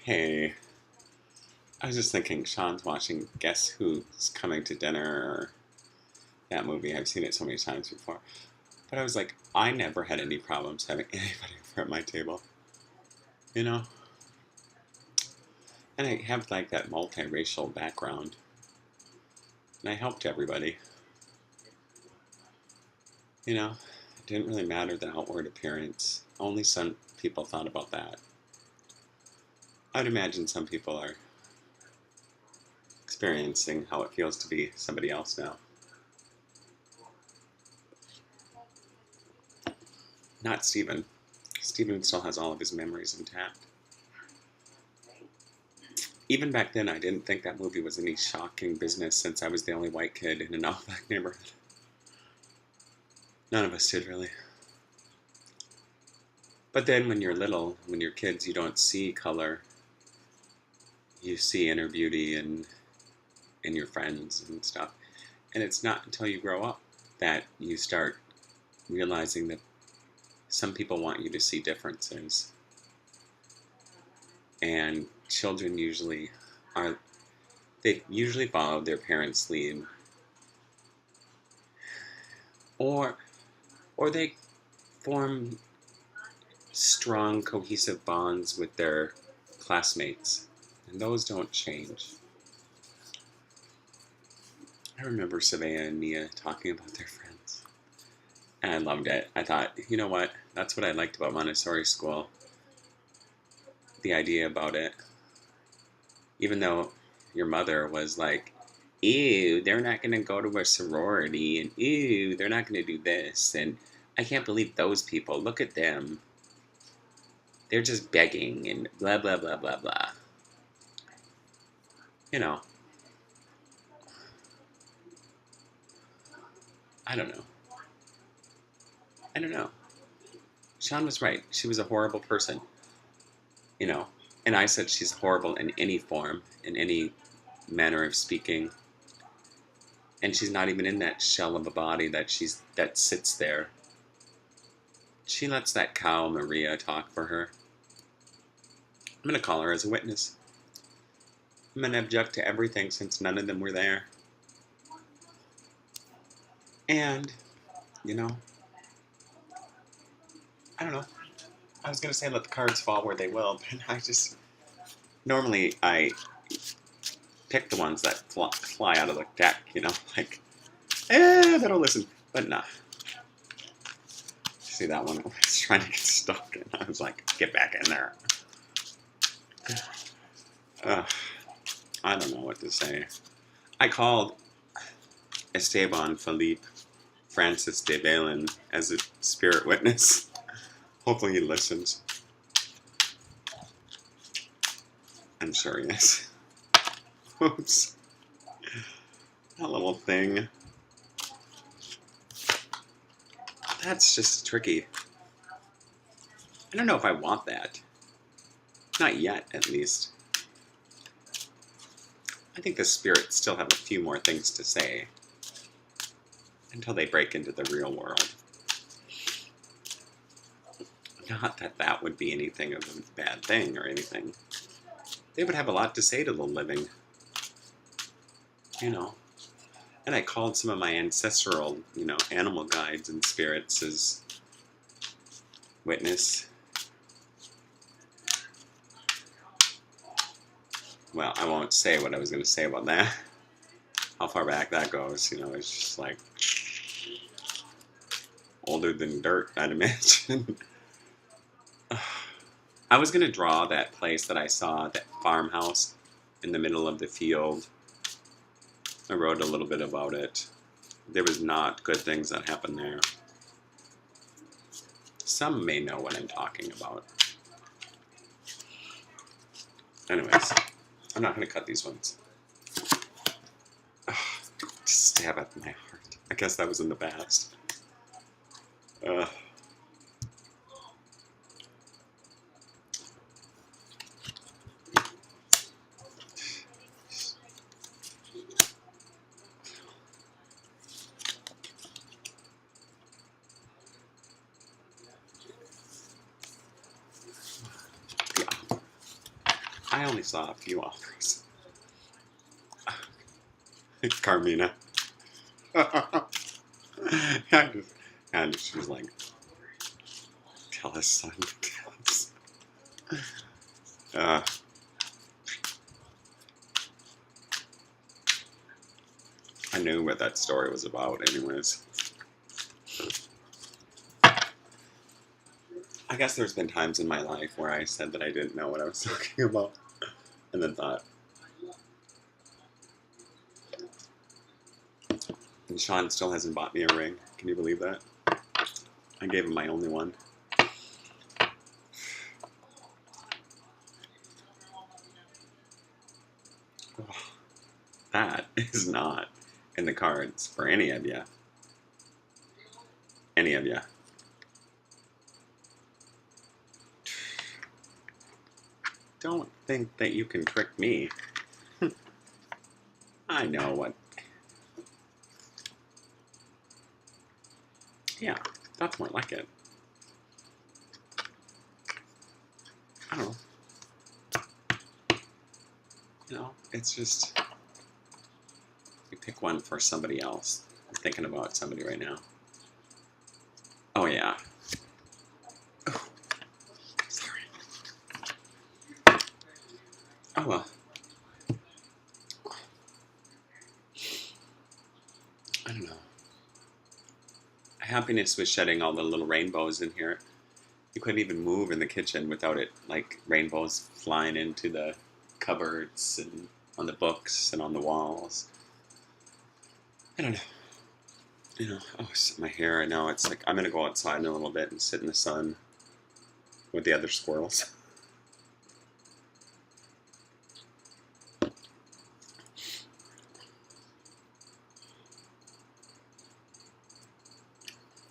Hey, I was just thinking, Sean's watching Guess Who's Coming to Dinner, or that movie. I've seen it so many times before. But I was like, I never had any problems having anybody over at my table, you know? And I have like that multiracial background, and I helped everybody, you know? It didn't really matter the outward appearance. Only some people thought about that. I'd imagine some people are experiencing how it feels to be somebody else now. Not Steven. Steven still has all of his memories intact. Even back then, I didn't think that movie was any shocking business since I was the only white kid in an all-black neighborhood. None of us did, really. But then when you're little, when you're kids, you don't see color. You see inner beauty in your friends and stuff. And it's not until you grow up that you start realizing that some people want you to see differences. And children they usually follow their parents' lead. Or they form strong, cohesive bonds with their classmates, and those don't change. I remember Savannah and Nia talking about their friends, and I loved it. I thought, you know what? That's what I liked about Montessori school. The idea about it. Even though your mother was like, ew, they're not going to go to a sorority, and ew, they're not going to do this, and I can't believe those people. Look at them. They're just begging and blah, blah, blah, blah, blah. You know, I don't know. I don't know. Sean was right. She was a horrible person, you know. And I said she's horrible in any form, in any manner of speaking. And she's not even in that shell of a body that sits there. She lets that cow Maria talk for her. I'm gonna call her as a witness. I'm gonna object to everything since none of them were there. And, you know, I don't know. I was gonna say let the cards fall where they will, but normally I pick the ones that fly out of the deck, you know, like, they don't listen. But nah. See that one? I was trying to get stuck, and I was like, get back in there. I don't know what to say. I called Esteban Felipe Francis de Valen as a spirit witness. Hopefully he listens. I'm sure he is. Oops. That little thing. That's just tricky. I don't know if I want that. Not yet, at least. I think the spirits still have a few more things to say until they break into the real world. Not that that would be anything of a bad thing or anything. They would have a lot to say to the living. You know. And I called some of my ancestral, animal guides and spirits as witness. Well, I won't say what I was going to say about that. How far back that goes, it's just like older than dirt, I'd imagine. I was going to draw that place that I saw, that farmhouse in the middle of the field. I wrote a little bit about it. There was not good things that happened there. Some may know what I'm talking about. Anyways, I'm not going to cut these ones. Just stab at my heart. I guess that was in the past. I only saw a few offers. It's Carmina. She was like, tell us, son, tell us. I knew what that story was about anyways. I guess there's been times in my life where I said that I didn't know what I was talking about, and then thought. And Sean still hasn't bought me a ring. Can you believe that? I gave him my only one. That is not in the cards for any of you. Any of you. Don't think that you can trick me. I know what. Yeah, that's more like it. I don't know. You know, it's just. You pick one for somebody else. I'm thinking about somebody right now. Oh, yeah. Oh, sorry. Oh, well. I don't know. Happiness was shedding all the little rainbows in here. You couldn't even move in the kitchen without it, like rainbows flying into the cupboards and on the books and on the walls. I don't know. You know, oh, my hair right now, it's like I'm going to go outside in a little bit and sit in the sun with the other squirrels.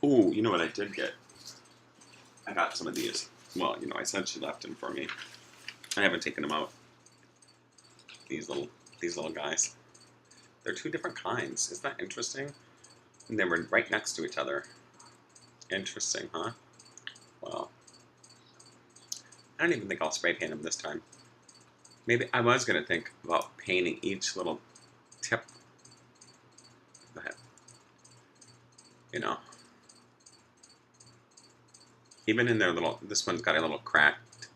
Ooh, you know what I did get? I got some of these. Well, you know, I said she left them for me. I haven't taken them out. These little guys. They're two different kinds. Isn't that interesting? And they were right next to each other. Interesting, huh? Well, I don't even think I'll spray paint them this time. Maybe I was going to think about painting each little tip. But, you know. Even in their little, this one's got a little cracked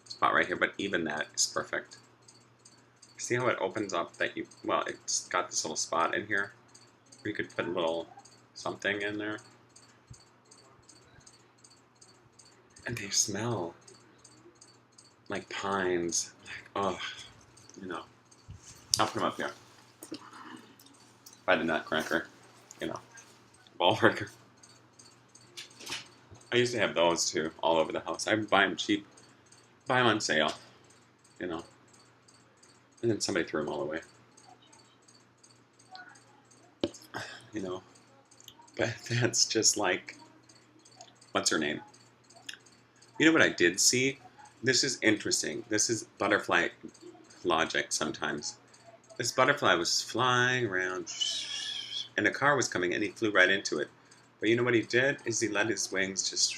spot right here, but even that is perfect. See how it opens up that you, well, it's got this little spot in here where you could put a little something in there. And they smell like pines. Like, oh, you know. I'll put them up here. By the nutcracker, you know, ball breaker. I used to have those too, all over the house. I would buy them cheap, buy them on sale, you know. And then somebody threw them all away. You know. But that's just like, what's her name? You know what I did see? This is interesting. This is butterfly logic sometimes. This butterfly was flying around, and a car was coming, and he flew right into it. But you know what he did? Is he let his wings just...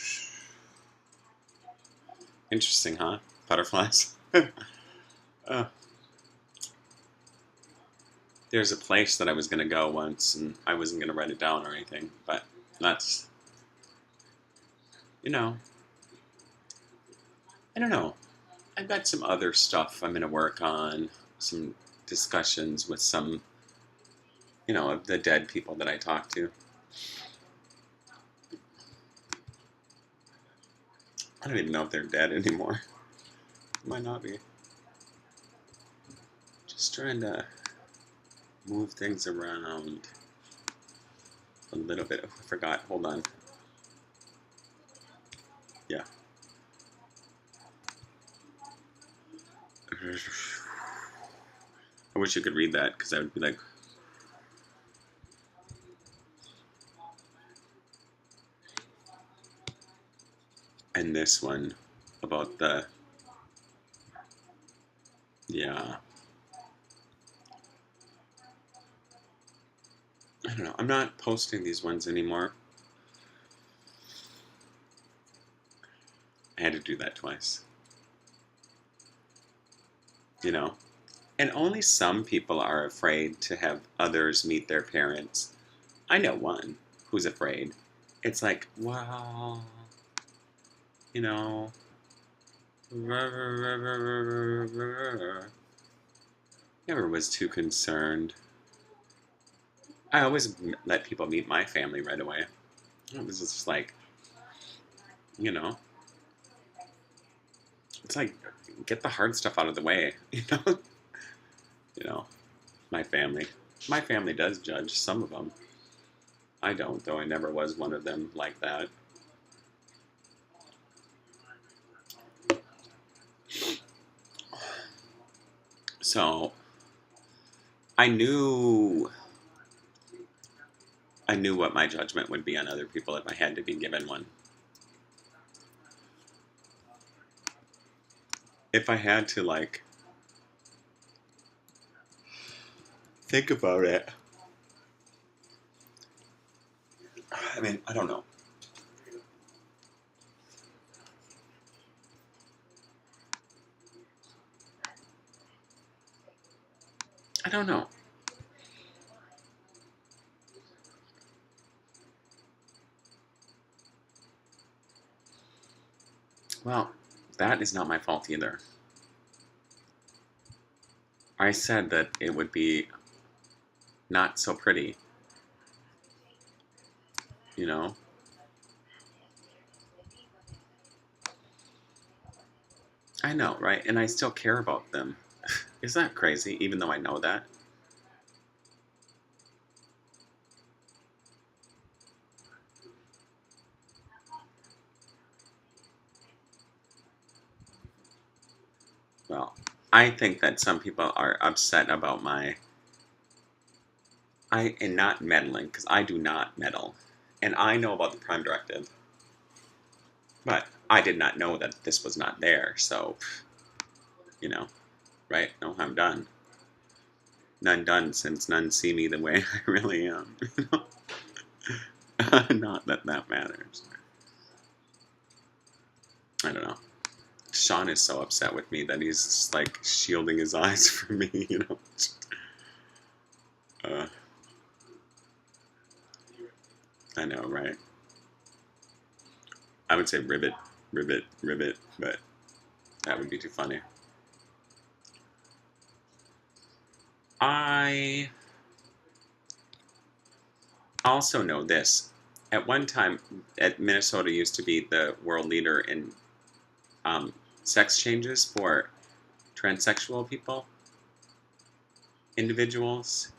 Interesting, huh? Butterflies. There's a place that I was going to go once, and I wasn't going to write it down or anything, but that's... You know... I don't know. I've got some other stuff I'm going to work on, some discussions with some, you know, of the dead people that I talk to. I don't even know if they're dead anymore. Might not be. Just trying to move things around a little bit. Oh, I forgot. Hold on. Yeah. I wish you could read that, because I would be like... And this one about the... Yeah. I don't know. I'm not posting these ones anymore. I had to do that twice. you know. And only some people are afraid to have others meet their parents. I know one who's afraid. It's like, well, you know, never was too concerned. I always let people meet my family right away. It was just like, you know, it's like get the hard stuff out of the way, you know. My family, my family does judge some of them. I don't, though. I never was one of them like that. So I knew, I knew what my judgment would be on other people if I had to be given one. If I had to like think about it, I mean, I don't know. I don't know. Well, that is not my fault either. I said that it would be not so pretty, you know? I know, right? And I still care about them. Isn't that crazy, even though I know that? Well, I think that some people are upset about and not meddling, because I do not meddle. And I know about the Prime Directive, but I did not know that this was not there, so, you know, right? No harm done. None done, since none see me the way I really am. Not that that matters. I don't know. Sean is so upset with me that he's just, like shielding his eyes from me. Uh, I know, right? I would say ribbit, ribbit, ribbit, but that would be too funny. I also know this. At one time, Minnesota used to be the world leader in um, sex changes for transsexual people, individuals.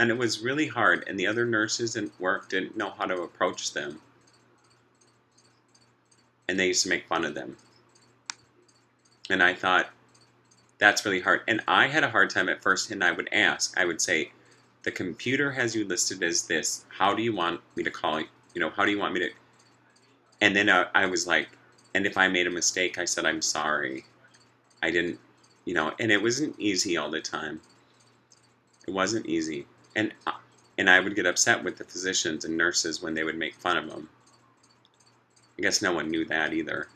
And it was really hard, and the other nurses at work didn't know how to approach them. And they used to make fun of them. And I thought, that's really hard. And I had a hard time at first, and I would ask, I would say, the computer has you listed as this. How do you want me to call you? How do you want me to? And then I was like, and if I made a mistake, I said, I'm sorry. I didn't, and it wasn't easy all the time. It wasn't easy. And I would get upset with the physicians and nurses when they would make fun of them. I guess no one knew that either.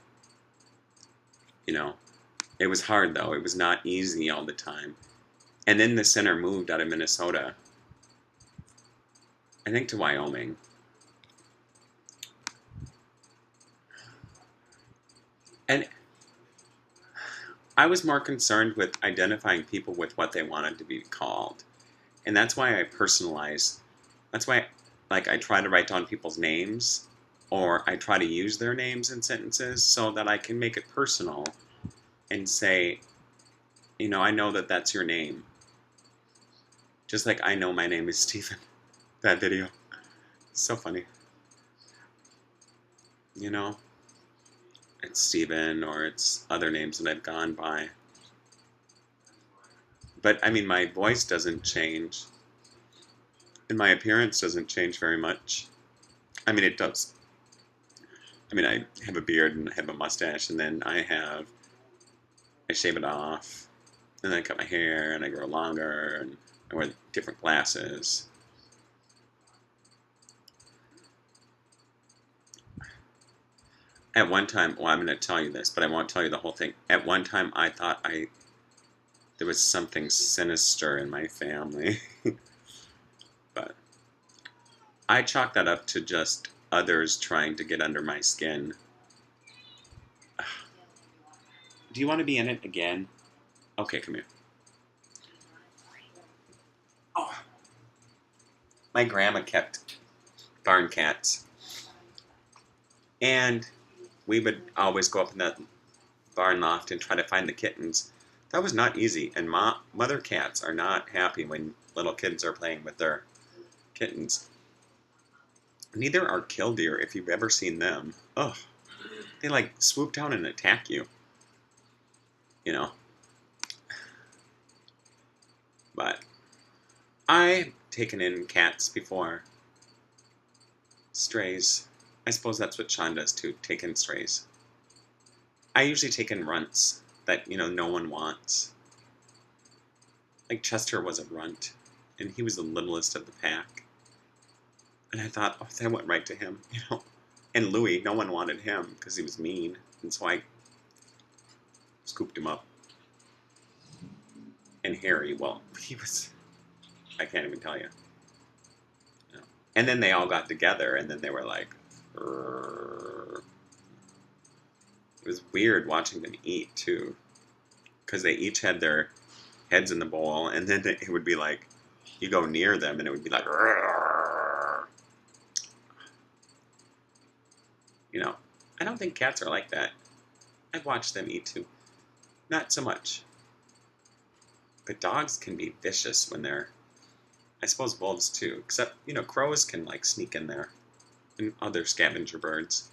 It was hard though. It was not easy all the time. And then the center moved out of Minnesota, I think, to Wyoming. And I was more concerned with identifying people with what they wanted to be called. And that's why I personalize. That's why, like, I try to write down people's names, or I try to use their names in sentences so that I can make it personal and say, I know that that's your name. Just like I know my name is Stephen. That video. So funny. It's Stephen, or it's other names that I've gone by. But I mean, my voice doesn't change, and my appearance doesn't change very much. I mean, it does. I mean, I have a beard and I have a mustache, and then I shave it off, and then I cut my hair, and I grow longer, and I wear different glasses. At one time, well, I'm going to tell you this, but I won't tell you the whole thing. At one time, I thought there was something sinister in my family. But I chalk that up to just others trying to get under my skin. Do you want to be in it again? Okay, come here. Oh. My grandma kept barn cats. And we would always go up in the barn loft and try to find the kittens. That was not easy. And mother cats are not happy when little kids are playing with their kittens. Neither are killdeer, if you've ever seen them. Ugh. They like swoop down and attack you. You know. But I've taken in cats before. Strays. I suppose that's what Sean does too, take in strays. I usually take in runts that, no one wants. Like Chester was a runt, and he was the littlest of the pack. And I thought, oh, that went right to him, And Louis, no one wanted him because he was mean, and so I scooped him up. And Harry, well, he was, I can't even tell you. And then they all got together, and then they were like, "Rrr." It was weird watching them eat, too. Because they each had their heads in the bowl, and then it would be like, you go near them, and it would be like, "Rrr." I don't think cats are like that. I've watched them eat, too. Not so much. But dogs can be vicious when they're, I suppose wolves, too. Except, crows can, sneak in there. And other scavenger birds.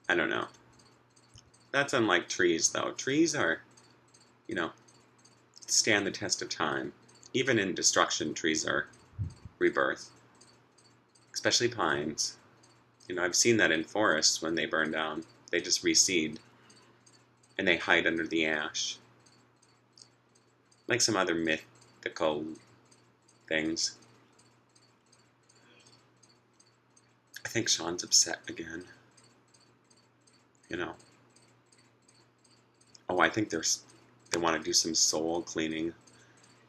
I don't know. That's unlike trees, though. Trees are, stand the test of time. Even in destruction, trees are rebirth. Especially pines. I've seen that in forests when they burn down. They just reseed. And they hide under the ash. Like some other mythical things. I think Sean's upset again. Oh, I think they want to do some soul cleaning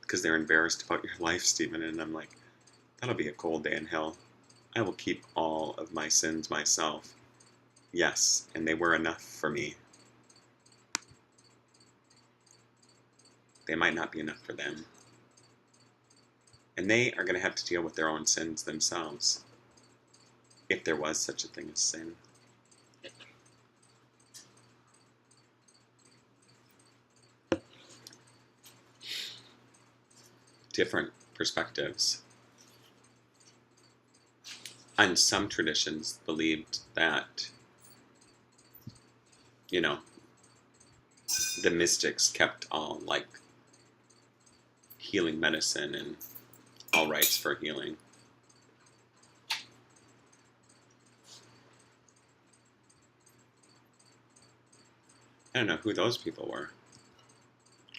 because they're embarrassed about your life, Stephen. And I'm like, that'll be a cold day in hell. I will keep all of my sins myself. Yes, and they were enough for me. They might not be enough for them. And they are going to have to deal with their own sins themselves. If there was such a thing as sin. Different perspectives. And some traditions believed that, the mystics kept all, healing medicine and all rites for healing. I don't know who those people were.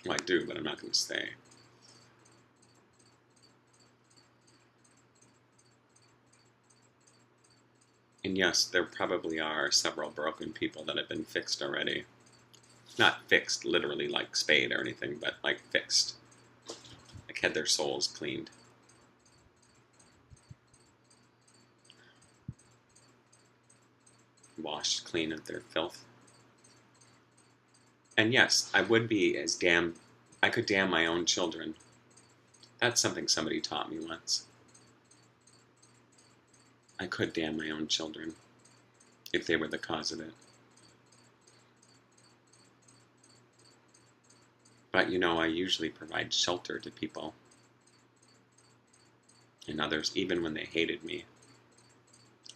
Well, I do, but I'm not going to say. And yes, there probably are several broken people that have been fixed already. Not fixed literally like spayed or anything, but fixed. Had their souls cleaned. Washed clean of their filth. And yes, I would be I could damn my own children. That's something somebody taught me once. I could damn my own children if they were the cause of it. But I usually provide shelter to people and others, even when they hated me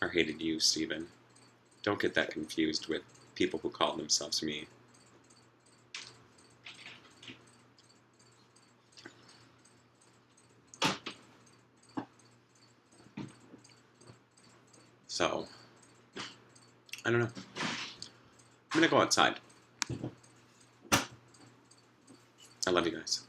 or hated you, Stephen. Don't get that confused with people who call themselves me. So, I don't know. I'm gonna go outside. I love you guys.